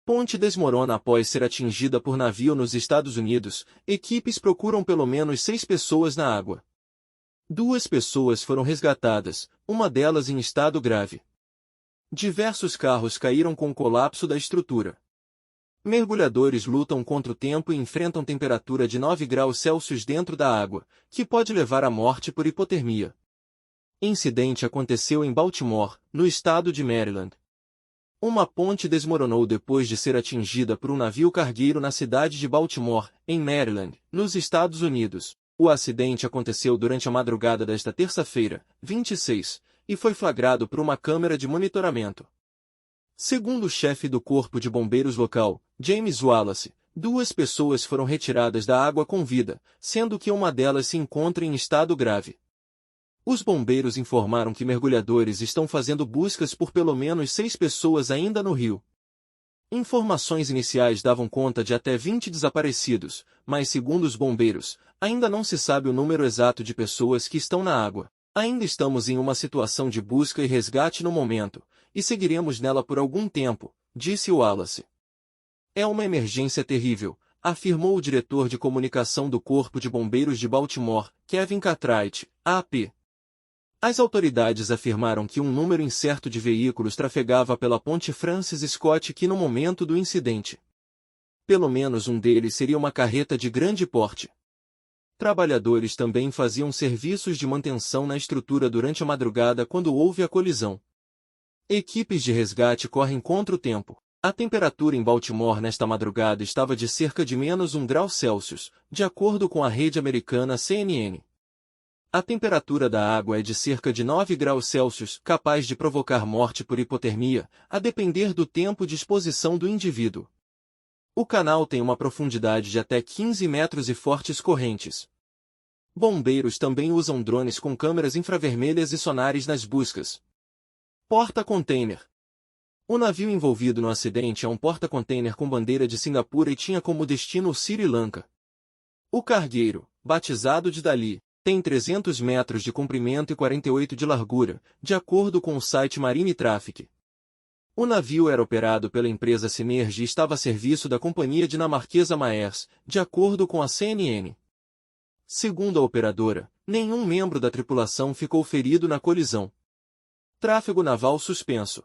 Ponte desmorona após ser atingida por navio nos Estados Unidos. Equipes procuram pelo menos 6 pessoas na água. 2 pessoas foram resgatadas, uma delas em estado grave. Diversos carros caíram com o colapso da estrutura. Mergulhadores lutam contra o tempo e enfrentam temperatura de 9 graus Celsius dentro da água, que pode levar à morte por hipotermia. Incidente aconteceu em Baltimore, no estado de Maryland. Uma ponte desmoronou depois de ser atingida por um navio cargueiro na cidade de Baltimore, em Maryland, nos Estados Unidos. O acidente aconteceu durante a madrugada desta terça-feira, 26, e foi flagrado por uma câmera de monitoramento. Segundo o chefe do Corpo de Bombeiros local, James Wallace, 2 pessoas foram retiradas da água com vida, sendo que uma delas se encontra em estado grave. Os bombeiros informaram que mergulhadores estão fazendo buscas por pelo menos 6 pessoas ainda no rio. Informações iniciais davam conta de até 20 desaparecidos, mas segundo os bombeiros, ainda não se sabe o número exato de pessoas que estão na água. Ainda estamos em uma situação de busca e resgate no momento, e seguiremos nela por algum tempo, disse Wallace. É uma emergência terrível, afirmou o diretor de comunicação do Corpo de Bombeiros de Baltimore, Kevin Cartwright, AP. As autoridades afirmaram que um número incerto de veículos trafegava pela ponte Francis Scott Key no momento do incidente. Pelo menos um deles seria uma carreta de grande porte. Trabalhadores também faziam serviços de manutenção na estrutura durante a madrugada quando houve a colisão. Equipes de resgate correm contra o tempo. A temperatura em Baltimore nesta madrugada estava de cerca de menos 1 grau Celsius, de acordo com a rede americana CNN. A temperatura da água é de cerca de 9 graus Celsius, capaz de provocar morte por hipotermia, a depender do tempo de exposição do indivíduo. O canal tem uma profundidade de até 15 metros e fortes correntes. Bombeiros também usam drones com câmeras infravermelhas e sonares nas buscas. Porta-container. O navio envolvido no acidente é um porta-container com bandeira de Singapura e tinha como destino o Sri Lanka. O cargueiro, batizado de Dali, tem 300 metros de comprimento e 48 de largura, de acordo com o site Marine Traffic. O navio era operado pela empresa Synergy e estava a serviço da companhia dinamarquesa Maersk, de acordo com a CNN. Segundo a operadora, nenhum membro da tripulação ficou ferido na colisão. Tráfego naval suspenso.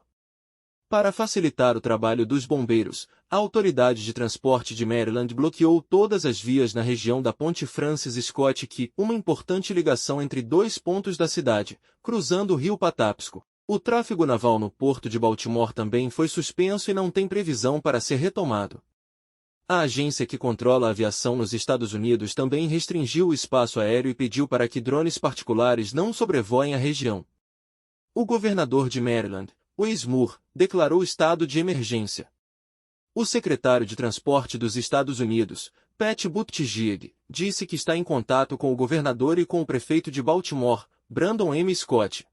Para facilitar o trabalho dos bombeiros, a Autoridade de Transporte de Maryland bloqueou todas as vias na região da Ponte Francis Scott Key, uma importante ligação entre 2 pontos da cidade, cruzando o rio Patapsco. O tráfego naval no porto de Baltimore também foi suspenso e não tem previsão para ser retomado. A agência que controla a aviação nos Estados Unidos também restringiu o espaço aéreo e pediu para que drones particulares não sobrevoem a região. O governador de Maryland, Wes Moore, declarou estado de emergência. O secretário de Transporte dos Estados Unidos, Pat Buttigieg, disse que está em contato com o governador e com o prefeito de Baltimore, Brandon M. Scott.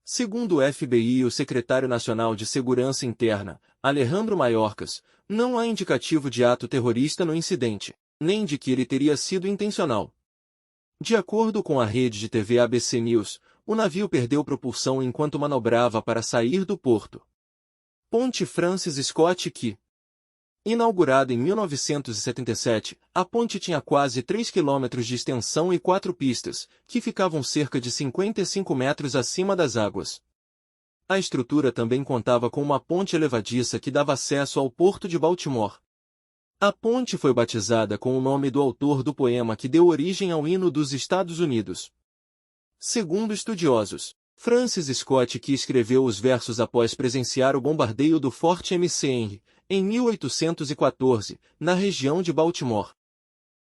Segundo o FBI e o secretário nacional de Segurança Interna, Alejandro Mayorkas, não há indicativo de ato terrorista no incidente, nem de que ele teria sido intencional. De acordo com a rede de TV ABC News, o navio perdeu propulsão enquanto manobrava para sair do porto. Ponte Francis Scott Key. Inaugurada em 1977, a ponte tinha quase 3 quilômetros de extensão e 4 pistas, que ficavam cerca de 55 metros acima das águas. A estrutura também contava com uma ponte elevadiça que dava acesso ao porto de Baltimore. A ponte foi batizada com o nome do autor do poema que deu origem ao hino dos Estados Unidos. Segundo estudiosos, Francis Scott Key escreveu os versos após presenciar o bombardeio do Forte McHenry, em 1814, na região de Baltimore.